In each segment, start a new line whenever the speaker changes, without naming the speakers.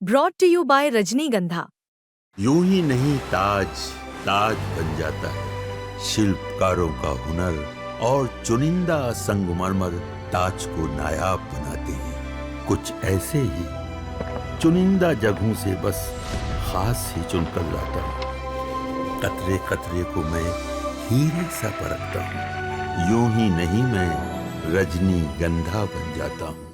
Brought to you bye रजनीगंधा।
यूं ही नहीं ताज ताज बन जाता है, शिल्पकारों का हुनर और चुनिंदा संगमरमर ताज को नायाब बनाते हैं। कुछ ऐसे ही चुनिंदा जगहों से बस खास ही चुनकर लाता हूँ। कतरे कतरे को मैं हीरे सा परखता हूँ। यूं ही नहीं मैं रजनीगंधा बन जाता हूँ।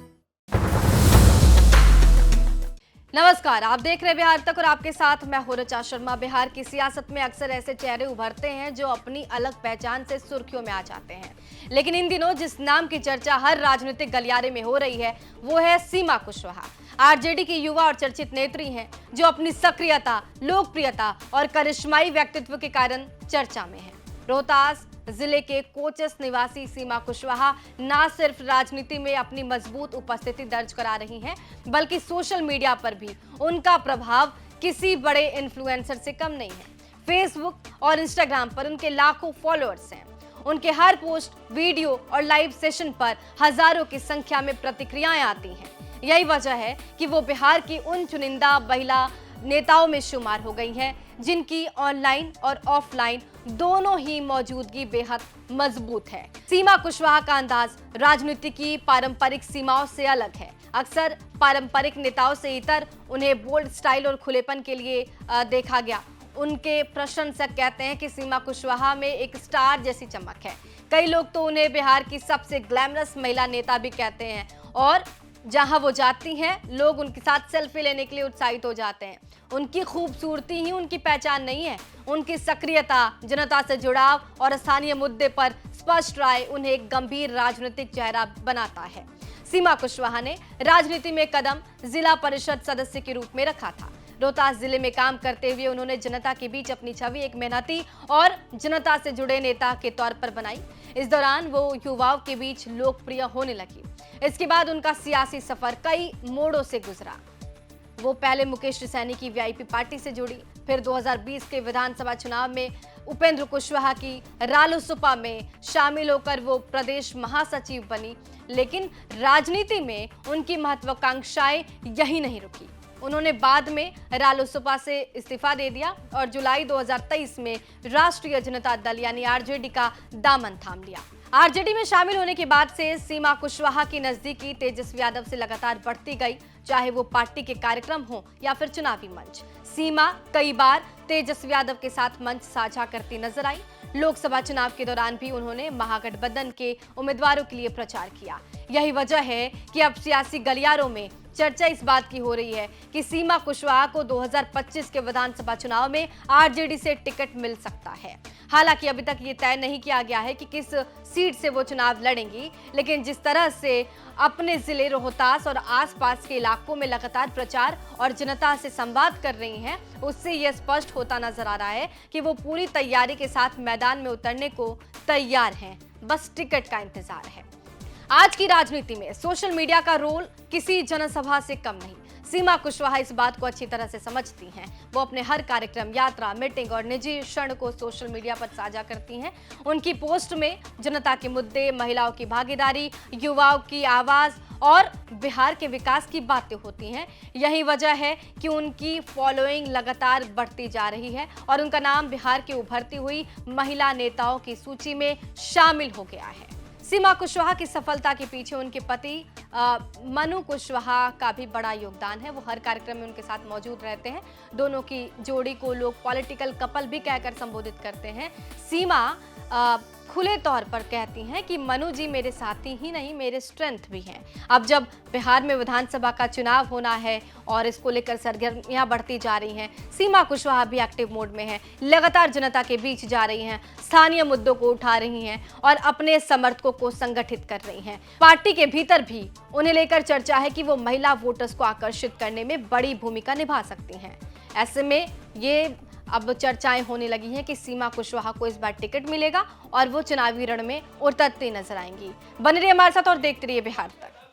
नमस्कार, आप देख रहे हैं बिहार तक और आपके साथ मैं हूं ऋचा शर्मा। बिहार की सियासत में अक्सर ऐसे चेहरे उभरते हैं जो अपनी अलग पहचान से सुर्खियों में आ जाते हैं, लेकिन इन दिनों जिस नाम की चर्चा हर राजनीतिक गलियारे में हो रही है वो है सीमा कुशवाहा। आरजेडी की युवा और चर्चित नेत्री हैं जो अपनी सक्रियता, लोकप्रियता और करिश्माई व्यक्तित्व के कारण चर्चा में है। रोहतास जिले के कोचस निवासी सीमा कुशवाहा न सिर्फ राजनीति में अपनी मजबूत उपस्थिति दर्ज करा रही हैं, बल्कि सोशल मीडिया पर भी उनका प्रभाव किसी बड़े इन्फ्लुएंसर से कम नहीं है। फेसबुक और इंस्टाग्राम पर उनके लाखों फॉलोअर्स हैं। उनके हर पोस्ट, वीडियो और लाइव सेशन पर हजारों की संख्या में प्रतिक्रियाएं आती हैं। यही वजह है कि वो बिहार की उन चुनिंदा महिला नेताओं में शुमार हो गई हैं जिनकी ऑनलाइन और ऑफलाइन दोनों ही मौजूदगी बेहद मजबूत है। सीमा कुशवाहा का अंदाज राजनीति की पारंपरिक सीमाओं से अलग है। अक्सर पारंपरिक नेताओं से इतर उन्हें बोल्ड स्टाइल और खुलेपन के लिए देखा गया। उनके प्रशंसक कहते हैं कि सीमा कुशवाहा में एक स्टार जैसी चमक है। कई लोग तो उन्हें बिहार की सबसे ग्लैमरस महिला नेता भी कहते हैं और जहां वो जाती हैं लोग उनके साथ सेल्फी लेने के लिए उत्साहित हो जाते हैं। उनकी खूबसूरती ही उनकी पहचान नहीं है, उनकी सक्रियता, जनता से जुड़ाव और स्थानीय मुद्दे पर स्पष्ट राय उन्हें एक गंभीर राजनीतिक चेहरा बनाता है। सीमा कुशवाहा ने राजनीति में कदम जिला परिषद सदस्य के रूप में रखा था। रोहतास जिले में काम करते हुए उन्होंने जनता के बीच अपनी छवि एक मेहनती और जनता से जुड़े नेता के तौर पर बनाई। इस दौरान वो युवाओं के बीच लोकप्रिय होने लगी। इसके बाद उनका सियासी सफर कई मोड़ों से गुजरा। वो पहले मुकेश सैनी की वीआईपी पार्टी से जुड़ी, फिर 2020 के विधानसभा चुनाव में उपेंद्र कुशवाहा की रालोसपा में शामिल होकर वो प्रदेश महासचिव बनी। लेकिन राजनीति में उनकी महत्वाकांक्षाएं यही नहीं रुकी। उन्होंने बाद में रालोसपा से इस्तीफा दे दिया और जुलाई 2023 में राष्ट्रीय जनता दल यानी आरजेडी का दामन थाम लिया। आरजेडी में शामिल होने के बाद से सीमा कुशवाहा की नजदीकी तेजस्वी यादव से लगातार बढ़ती गई, चाहे वो पार्टी के कार्यक्रम हो या फिर चुनावी मंच। सीमा कई बार तेजस्वी यादव के साथ मंच साझा करती नजर आई। लोकसभा चुनाव के दौरान भी उन्होंने महागठबंधन के उम्मीदवारों के लिए प्रचार किया। यही वजह है कि अब सियासी गलियारों में चर्चा इस बात की हो रही है कि सीमा कुशवाहा को 2025 के विधानसभा चुनाव में आरजेडी से टिकट मिल सकता है। हालांकि अभी तक ये तय नहीं किया गया है कि किस सीट से वो चुनाव लड़ेंगी, लेकिन जिस तरह से अपने जिले रोहतास और आसपास के इलाकों में लगातार प्रचार और जनता से संवाद कर रही हैं, उससे यह स्पष्ट होता नजर आ रहा है कि वो पूरी तैयारी के साथ मैदान में उतरने को तैयार हैं। बस टिकट का इंतजार है। आज की राजनीति में सोशल मीडिया का रोल किसी जनसभा से कम नहीं। सीमा कुशवाहा इस बात को अच्छी तरह से समझती हैं। वो अपने हर कार्यक्रम, यात्रा, मीटिंग और निजी क्षण को सोशल मीडिया पर साझा करती हैं। उनकी पोस्ट में जनता के मुद्दे, महिलाओं की भागीदारी, युवाओं की आवाज और बिहार के विकास की बातें होती हैं। यही वजह है कि उनकी फॉलोइंग लगातार बढ़ती जा रही है और उनका नाम बिहार की उभरती हुई महिला नेताओं की सूची में शामिल हो गया है। सीमा कुशवाहा की सफलता के पीछे उनके पति मनु कुशवाहा का भी बड़ा योगदान है। वो हर कार्यक्रम में उनके साथ मौजूद रहते हैं। दोनों की जोड़ी को लोग पॉलिटिकल कपल भी कहकर संबोधित करते हैं। सीमा खुले तौर पर कहती हैं कि मनु जी मेरे साथी ही नहीं, मेरे स्ट्रेंथ भी हैं। अब जब बिहार में विधानसभा का चुनाव होना है और इसको लेकर सरगर्मियां बढ़ती जा रही हैं, सीमा कुशवाहा भी एक्टिव मोड में है, लगातार जनता के बीच जा रही हैं, स्थानीय मुद्दों को उठा रही हैं और अपने समर्थकों को संगठित कर रही हैं। पार्टी के भीतर भी उन्हें लेकर चर्चा है कि वो महिला वोटर्स को आकर्षित करने में बड़ी भूमिका निभा सकती हैं। ऐसे में ये अब चर्चाएं होने लगी हैं कि सीमा कुशवाहा को इस बार टिकट मिलेगा और वो चुनावी रण में उतरती नजर आएंगी। बने रहिए हमारे साथ और देखते रहिए बिहार तक।